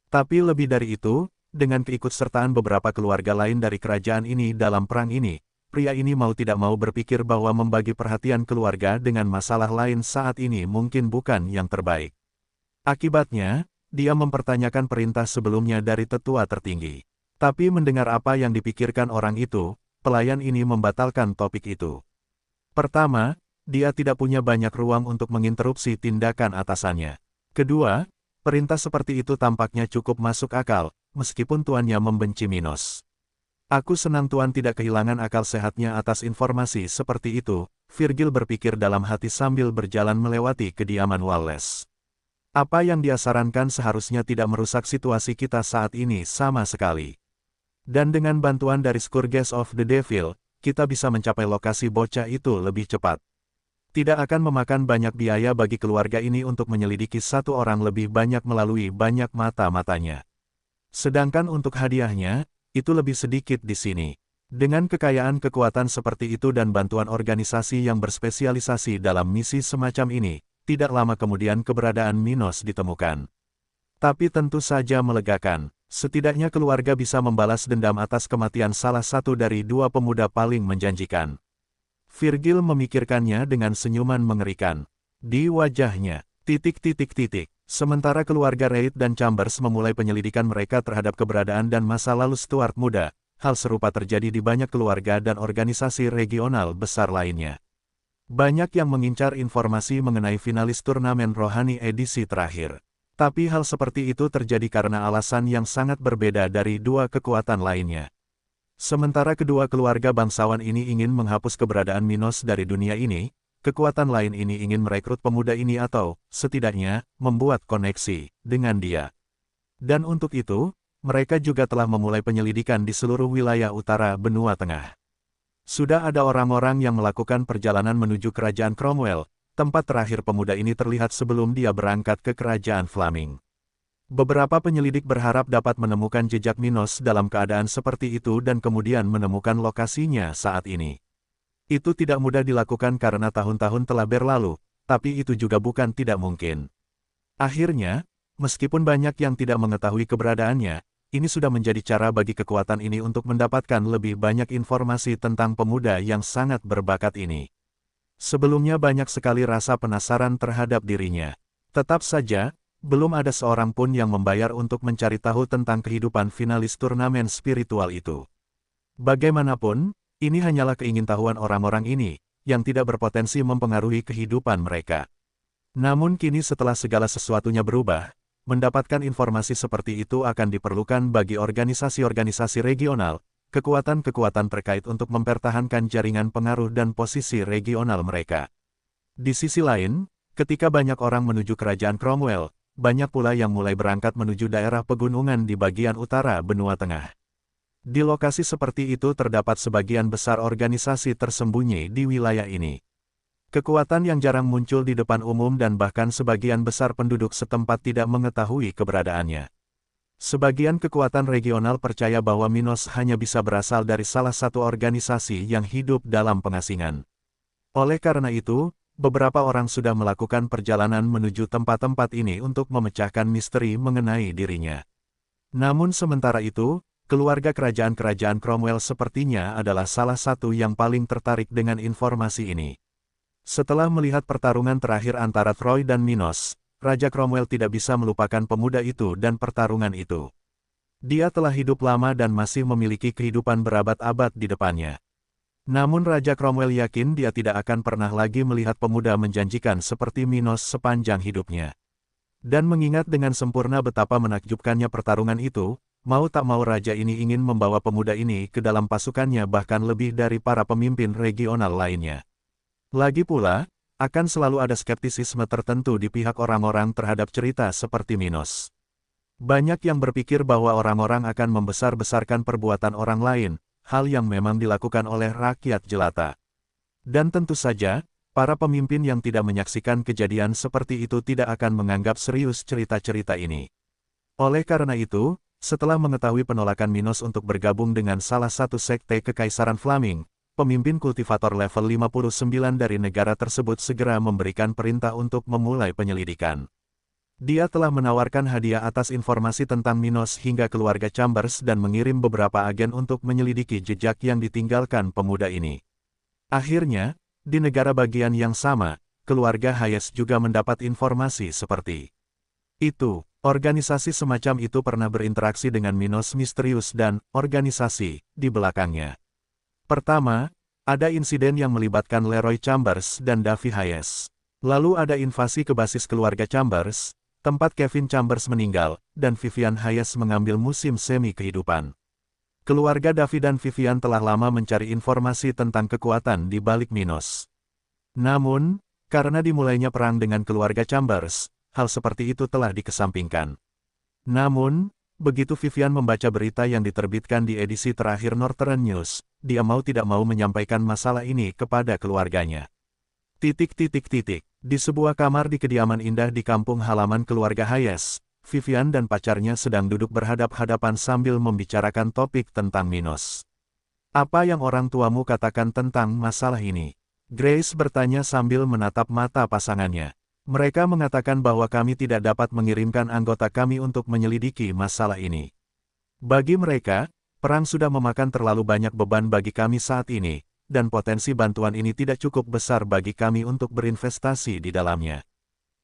Tapi lebih dari itu, dengan keikutsertaan beberapa keluarga lain dari kerajaan ini dalam perang ini, pria ini mau tidak mau berpikir bahwa membagi perhatian keluarga dengan masalah lain saat ini mungkin bukan yang terbaik. Akibatnya, dia mempertanyakan perintah sebelumnya dari tetua tertinggi. Tapi mendengar apa yang dipikirkan orang itu, pelayan ini membatalkan topik itu. Pertama, dia tidak punya banyak ruang untuk menginterupsi tindakan atasannya. Kedua, perintah seperti itu tampaknya cukup masuk akal, meskipun tuannya membenci Minos. Aku senang Tuan tidak kehilangan akal sehatnya atas informasi seperti itu, Virgil berpikir dalam hati sambil berjalan melewati kediaman Wallace. Apa yang dia sarankan seharusnya tidak merusak situasi kita saat ini sama sekali. Dan dengan bantuan dari Scourge of the Devil, kita bisa mencapai lokasi bocah itu lebih cepat. Tidak akan memakan banyak biaya bagi keluarga ini untuk menyelidiki satu orang lebih banyak melalui banyak mata-matanya. Sedangkan untuk hadiahnya, itu lebih sedikit di sini. Dengan kekayaan kekuatan seperti itu dan bantuan organisasi yang berspesialisasi dalam misi semacam ini, tidak lama kemudian keberadaan Minos ditemukan. Tapi tentu saja melegakan, setidaknya keluarga bisa membalas dendam atas kematian salah satu dari dua pemuda paling menjanjikan. Virgil memikirkannya dengan senyuman mengerikan. Di wajahnya, titik. Sementara keluarga Reid dan Chambers memulai penyelidikan mereka terhadap keberadaan dan masa lalu Stuart muda, hal serupa terjadi di banyak keluarga dan organisasi regional besar lainnya. Banyak yang mengincar informasi mengenai finalis turnamen rohani edisi terakhir. Tapi hal seperti itu terjadi karena alasan yang sangat berbeda dari dua kekuatan lainnya. Sementara kedua keluarga bangsawan ini ingin menghapus keberadaan Minos dari dunia ini, kekuatan lain ini ingin merekrut pemuda ini atau, setidaknya, membuat koneksi dengan dia. Dan untuk itu, mereka juga telah memulai penyelidikan di seluruh wilayah utara benua tengah. Sudah ada orang-orang yang melakukan perjalanan menuju kerajaan Cromwell, tempat terakhir pemuda ini terlihat sebelum dia berangkat ke kerajaan Flaming. Beberapa penyelidik berharap dapat menemukan jejak Minos dalam keadaan seperti itu dan kemudian menemukan lokasinya saat ini. Itu tidak mudah dilakukan karena tahun-tahun telah berlalu, tapi itu juga bukan tidak mungkin. Akhirnya, meskipun banyak yang tidak mengetahui keberadaannya, ini sudah menjadi cara bagi kekuatan ini untuk mendapatkan lebih banyak informasi tentang pemuda yang sangat berbakat ini. Sebelumnya banyak sekali rasa penasaran terhadap dirinya. Tetap saja, belum ada seorang pun yang membayar untuk mencari tahu tentang kehidupan finalis turnamen spiritual itu. Bagaimanapun, ini hanyalah keingintahuan orang-orang ini, yang tidak berpotensi mempengaruhi kehidupan mereka. Namun kini setelah segala sesuatunya berubah, mendapatkan informasi seperti itu akan diperlukan bagi organisasi-organisasi regional, kekuatan-kekuatan terkait untuk mempertahankan jaringan pengaruh dan posisi regional mereka. Di sisi lain, ketika banyak orang menuju kerajaan Cromwell, banyak pula yang mulai berangkat menuju daerah pegunungan di bagian utara benua tengah. Di lokasi seperti itu terdapat sebagian besar organisasi tersembunyi di wilayah ini. Kekuatan yang jarang muncul di depan umum dan bahkan sebagian besar penduduk setempat tidak mengetahui keberadaannya. Sebagian kekuatan regional percaya bahwa Minos hanya bisa berasal dari salah satu organisasi yang hidup dalam pengasingan. Oleh karena itu, beberapa orang sudah melakukan perjalanan menuju tempat-tempat ini untuk memecahkan misteri mengenai dirinya. Namun sementara itu, keluarga kerajaan-kerajaan Cromwell sepertinya adalah salah satu yang paling tertarik dengan informasi ini. Setelah melihat pertarungan terakhir antara Troy dan Minos, Raja Cromwell tidak bisa melupakan pemuda itu dan pertarungan itu. Dia telah hidup lama dan masih memiliki kehidupan berabad-abad di depannya. Namun Raja Cromwell yakin dia tidak akan pernah lagi melihat pemuda menjanjikan seperti Minos sepanjang hidupnya. Dan mengingat dengan sempurna betapa menakjubkannya pertarungan itu, mau tak mau raja ini ingin membawa pemuda ini ke dalam pasukannya bahkan lebih dari para pemimpin regional lainnya. Lagi pula, akan selalu ada skeptisisme tertentu di pihak orang-orang terhadap cerita seperti Minos. Banyak yang berpikir bahwa orang-orang akan membesar-besarkan perbuatan orang lain, hal yang memang dilakukan oleh rakyat jelata. Dan tentu saja, para pemimpin yang tidak menyaksikan kejadian seperti itu tidak akan menganggap serius cerita-cerita ini. Oleh karena itu, setelah mengetahui penolakan Minos untuk bergabung dengan salah satu sekte Kekaisaran Flaming, pemimpin kultivator level 59 dari negara tersebut segera memberikan perintah untuk memulai penyelidikan. Dia telah menawarkan hadiah atas informasi tentang Minos hingga keluarga Chambers dan mengirim beberapa agen untuk menyelidiki jejak yang ditinggalkan pemuda ini. Akhirnya, di negara bagian yang sama, keluarga Hayes juga mendapat informasi seperti itu. Organisasi semacam itu pernah berinteraksi dengan Minos misterius dan organisasi di belakangnya. Pertama, ada insiden yang melibatkan Leroy Chambers dan Davy Hayes. Lalu ada invasi ke basis keluarga Chambers, tempat Kevin Chambers meninggal, dan Vivian Hayes mengambil musim semi kehidupan. Keluarga Davy dan Vivian telah lama mencari informasi tentang kekuatan di balik Minos. Namun, karena dimulainya perang dengan keluarga Chambers, hal seperti itu telah dikesampingkan. Namun, begitu Vivian membaca berita yang diterbitkan di edisi terakhir Northern News, dia mau tidak mau menyampaikan masalah ini kepada keluarganya. Di sebuah kamar di kediaman indah di kampung halaman keluarga Hayes, Vivian dan pacarnya sedang duduk berhadap-hadapan sambil membicarakan topik tentang Minos. Apa yang orang tuamu katakan tentang masalah ini? Grace bertanya sambil menatap mata pasangannya. Mereka mengatakan bahwa kami tidak dapat mengirimkan anggota kami untuk menyelidiki masalah ini. Bagi mereka, perang sudah memakan terlalu banyak beban bagi kami saat ini, dan potensi bantuan ini tidak cukup besar bagi kami untuk berinvestasi di dalamnya.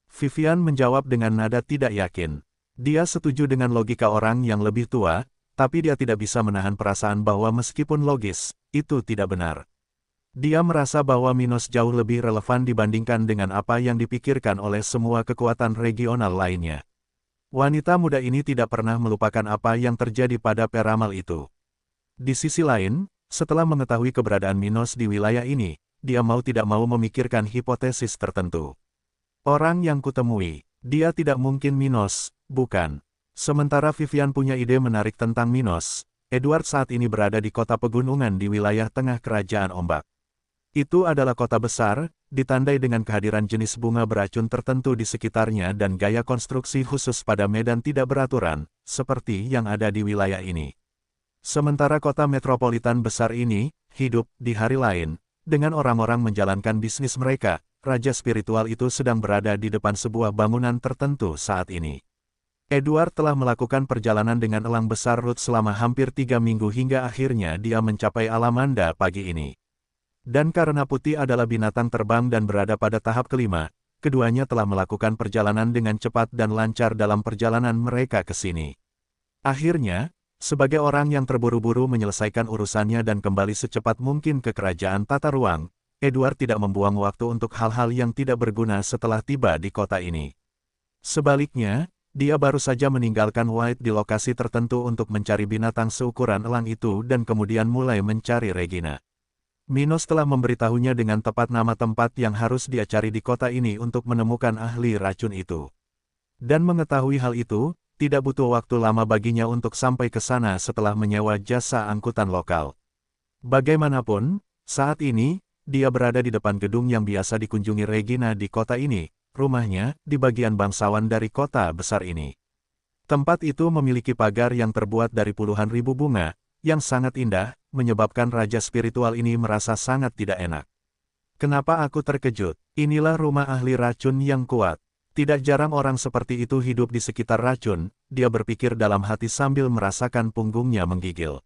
Vivian menjawab dengan nada tidak yakin. Dia setuju dengan logika orang yang lebih tua, tapi dia tidak bisa menahan perasaan bahwa meskipun logis, itu tidak benar. Dia merasa bahwa Minos jauh lebih relevan dibandingkan dengan apa yang dipikirkan oleh semua kekuatan regional lainnya. Wanita muda ini tidak pernah melupakan apa yang terjadi pada peramal itu. Di sisi lain, setelah mengetahui keberadaan Minos di wilayah ini, dia mau tidak mau memikirkan hipotesis tertentu. Orang yang kutemui, dia tidak mungkin Minos, bukan. Sementara Vivian punya ide menarik tentang Minos, Edward saat ini berada di kota pegunungan di wilayah tengah kerajaan ombak. Itu adalah kota besar, ditandai dengan kehadiran jenis bunga beracun tertentu di sekitarnya dan gaya konstruksi khusus pada medan tidak beraturan, seperti yang ada di wilayah ini. Sementara kota metropolitan besar ini, hidup di hari lain, dengan orang-orang menjalankan bisnis mereka, raja spiritual itu sedang berada di depan sebuah bangunan tertentu saat ini. Edward telah melakukan perjalanan dengan elang besar Ruth selama hampir 3 minggu hingga akhirnya dia mencapai Alamanda pagi ini. Dan karena putih adalah binatang terbang dan berada pada tahap kelima, keduanya telah melakukan perjalanan dengan cepat dan lancar dalam perjalanan mereka ke sini. Akhirnya, sebagai orang yang terburu-buru menyelesaikan urusannya dan kembali secepat mungkin ke kerajaan tata ruang, Edward tidak membuang waktu untuk hal-hal yang tidak berguna setelah tiba di kota ini. Sebaliknya, dia baru saja meninggalkan White di lokasi tertentu untuk mencari binatang seukuran elang itu dan kemudian mulai mencari Regina. Minos telah memberitahunya dengan tepat nama tempat yang harus dia cari di kota ini untuk menemukan ahli racun itu. Dan mengetahui hal itu, tidak butuh waktu lama baginya untuk sampai ke sana setelah menyewa jasa angkutan lokal. Bagaimanapun, saat ini, dia berada di depan gedung yang biasa dikunjungi Regina di kota ini, rumahnya, di bagian bangsawan dari kota besar ini. Tempat itu memiliki pagar yang terbuat dari puluhan ribu bunga, yang sangat indah, menyebabkan raja spiritual ini merasa sangat tidak enak. Kenapa aku terkejut? Inilah rumah ahli racun yang kuat. Tidak jarang orang seperti itu hidup di sekitar racun, dia berpikir dalam hati sambil merasakan punggungnya menggigil.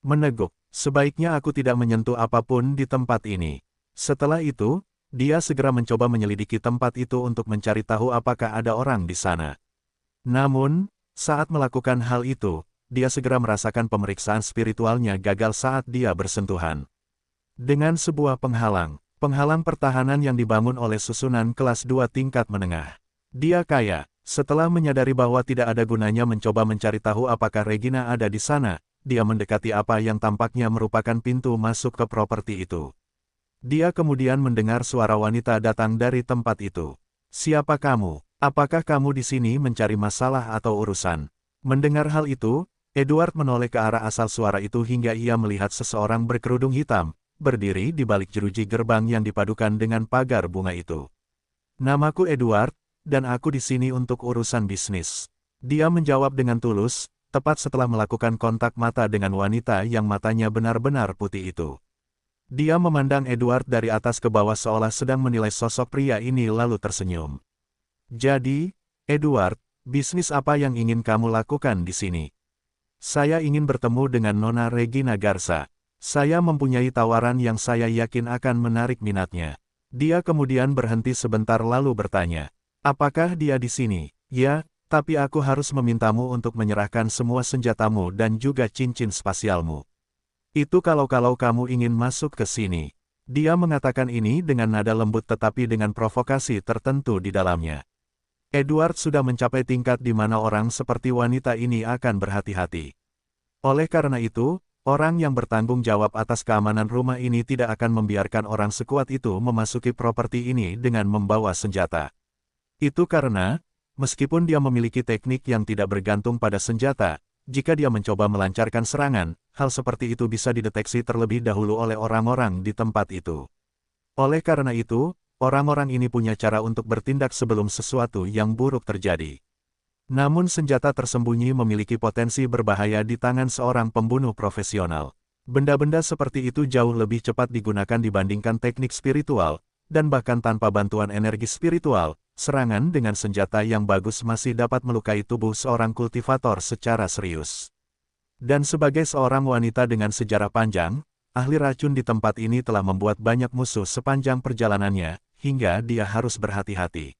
Meneguk, sebaiknya aku tidak menyentuh apapun di tempat ini. Setelah itu, dia segera mencoba menyelidiki tempat itu untuk mencari tahu apakah ada orang di sana. Namun, saat melakukan hal itu, dia segera merasakan pemeriksaan spiritualnya gagal saat dia bersentuhan dengan sebuah penghalang pertahanan yang dibangun oleh susunan kelas 2 tingkat menengah. Dia kaya, setelah menyadari bahwa tidak ada gunanya mencoba mencari tahu apakah Regina ada di sana, dia mendekati apa yang tampaknya merupakan pintu masuk ke properti itu. Dia kemudian mendengar suara wanita datang dari tempat itu. Siapa kamu? Apakah kamu di sini mencari masalah atau urusan? Mendengar hal itu, Edward menoleh ke arah asal suara itu hingga ia melihat seseorang berkerudung hitam, berdiri di balik jeruji gerbang yang dipadukan dengan pagar bunga itu. Namaku Edward, dan aku di sini untuk urusan bisnis. Dia menjawab dengan tulus, tepat setelah melakukan kontak mata dengan wanita yang matanya benar-benar putih itu. Dia memandang Edward dari atas ke bawah seolah sedang menilai sosok pria ini lalu tersenyum. Jadi, Edward, bisnis apa yang ingin kamu lakukan di sini? Saya ingin bertemu dengan Nona Regina Garza. Saya mempunyai tawaran yang saya yakin akan menarik minatnya. Dia kemudian berhenti sebentar lalu bertanya, apakah dia di sini? Ya, tapi aku harus memintamu untuk menyerahkan semua senjatamu dan juga cincin spasialmu. Itu kalau kamu ingin masuk ke sini. Dia mengatakan ini dengan nada lembut tetapi dengan provokasi tertentu di dalamnya. Edward sudah mencapai tingkat di mana orang seperti wanita ini akan berhati-hati. Oleh karena itu, orang yang bertanggung jawab atas keamanan rumah ini tidak akan membiarkan orang sekuat itu memasuki properti ini dengan membawa senjata. Itu karena, meskipun dia memiliki teknik yang tidak bergantung pada senjata, jika dia mencoba melancarkan serangan, hal seperti itu bisa dideteksi terlebih dahulu oleh orang-orang di tempat itu. Oleh karena itu, orang-orang ini punya cara untuk bertindak sebelum sesuatu yang buruk terjadi. Namun senjata tersembunyi memiliki potensi berbahaya di tangan seorang pembunuh profesional. Benda-benda seperti itu jauh lebih cepat digunakan dibandingkan teknik spiritual, dan bahkan tanpa bantuan energi spiritual, serangan dengan senjata yang bagus masih dapat melukai tubuh seorang kultivator secara serius. Dan sebagai seorang wanita dengan sejarah panjang, ahli racun di tempat ini telah membuat banyak musuh sepanjang perjalanannya, hingga dia harus berhati-hati.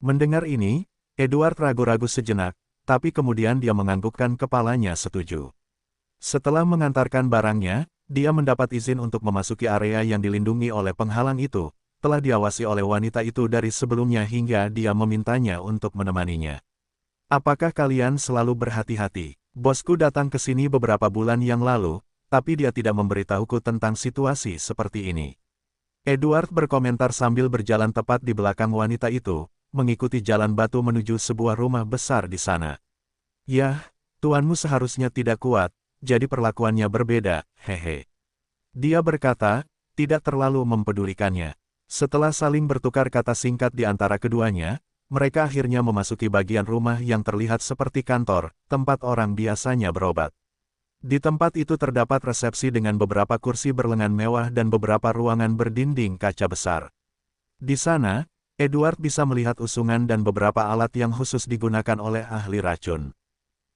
Mendengar ini, Edward ragu-ragu sejenak, tapi kemudian dia menganggukkan kepalanya setuju. Setelah mengantarkan barangnya, dia mendapat izin untuk memasuki area yang dilindungi oleh penghalang itu, telah diawasi oleh wanita itu dari sebelumnya hingga dia memintanya untuk menemaninya. Apakah kalian selalu berhati-hati? Bosku datang ke sini beberapa bulan yang lalu, tapi dia tidak memberitahuku tentang situasi seperti ini. Edward berkomentar sambil berjalan tepat di belakang wanita itu, mengikuti jalan batu menuju sebuah rumah besar di sana. Yah, tuanmu seharusnya tidak kuat, jadi perlakuannya berbeda, hehe. Dia berkata, tidak terlalu mempedulikannya. Setelah saling bertukar kata singkat di antara keduanya, mereka akhirnya memasuki bagian rumah yang terlihat seperti kantor, tempat orang biasanya berobat. Di tempat itu terdapat resepsi dengan beberapa kursi berlengan mewah dan beberapa ruangan berdinding kaca besar. Di sana, Edward bisa melihat usungan dan beberapa alat yang khusus digunakan oleh ahli racun.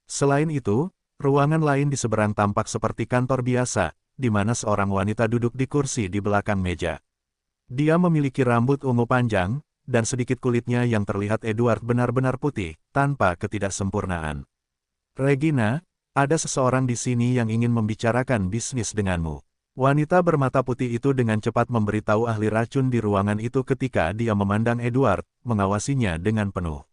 Selain itu, ruangan lain di seberang tampak seperti kantor biasa, di mana seorang wanita duduk di kursi di belakang meja. Dia memiliki rambut ungu panjang, dan sedikit kulitnya yang terlihat Edward benar-benar putih, tanpa ketidaksempurnaan. Regina, ada seseorang di sini yang ingin membicarakan bisnis denganmu. Wanita bermata putih itu dengan cepat memberitahu ahli racun di ruangan itu ketika dia memandang Edward, mengawasinya dengan penuh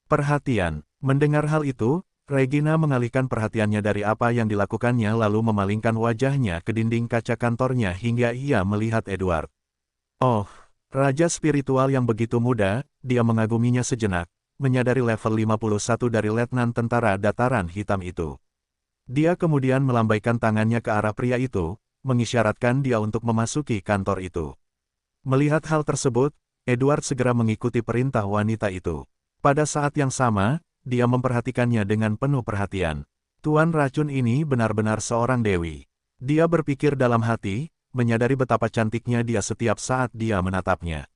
perhatian. Mendengar hal itu, Regina mengalihkan perhatiannya dari apa yang dilakukannya lalu memalingkan wajahnya ke dinding kaca kantornya hingga ia melihat Edward. Oh, raja spiritual yang begitu muda, dia mengaguminya sejenak, menyadari level 51 dari letnan tentara dataran hitam itu. Dia kemudian melambaikan tangannya ke arah pria itu, mengisyaratkan dia untuk memasuki kantor itu. Melihat hal tersebut, Edward segera mengikuti perintah wanita itu. Pada saat yang sama, dia memperhatikannya dengan penuh perhatian. Tuan racun ini benar-benar seorang dewi. Dia berpikir dalam hati, menyadari betapa cantiknya dia setiap saat dia menatapnya.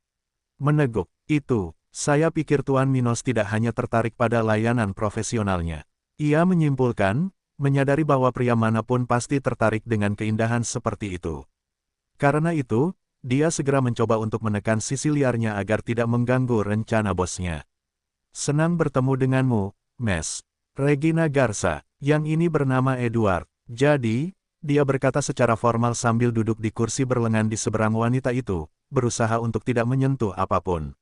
Meneguk, itu, saya pikir Tuan Minos tidak hanya tertarik pada layanan profesionalnya. Ia menyimpulkan, menyadari bahwa pria manapun pasti tertarik dengan keindahan seperti itu. Karena itu, dia segera mencoba untuk menekan sisi liarnya agar tidak mengganggu rencana bosnya. Senang bertemu denganmu, Mes. Regina Garza, yang ini bernama Edward. Jadi, dia berkata secara formal sambil duduk di kursi berlengan di seberang wanita itu, berusaha untuk tidak menyentuh apapun.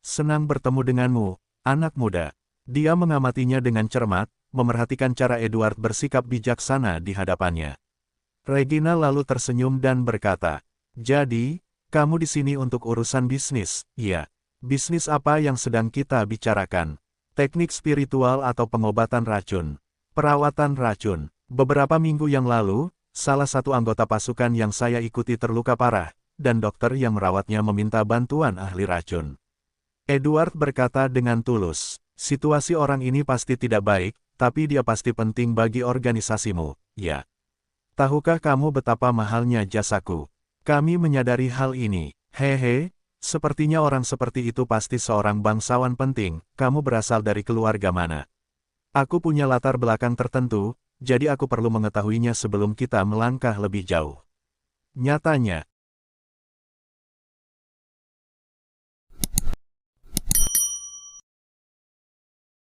Senang bertemu denganmu, anak muda. Dia mengamatinya dengan cermat, memerhatikan cara Edward bersikap bijaksana di hadapannya. Regina lalu tersenyum dan berkata, jadi, kamu di sini untuk urusan bisnis, iya. Bisnis apa yang sedang kita bicarakan? Teknik spiritual atau pengobatan racun? Perawatan racun? Beberapa minggu yang lalu, salah satu anggota pasukan yang saya ikuti terluka parah, dan dokter yang merawatnya meminta bantuan ahli racun. Edward berkata dengan tulus, situasi orang ini pasti tidak baik, tapi dia pasti penting bagi organisasimu, ya. Tahukah kamu betapa mahalnya jasaku? Kami menyadari hal ini. Hehe, sepertinya orang seperti itu pasti seorang bangsawan penting. Kamu berasal dari keluarga mana? Aku punya latar belakang tertentu, jadi aku perlu mengetahuinya sebelum kita melangkah lebih jauh. Nyatanya,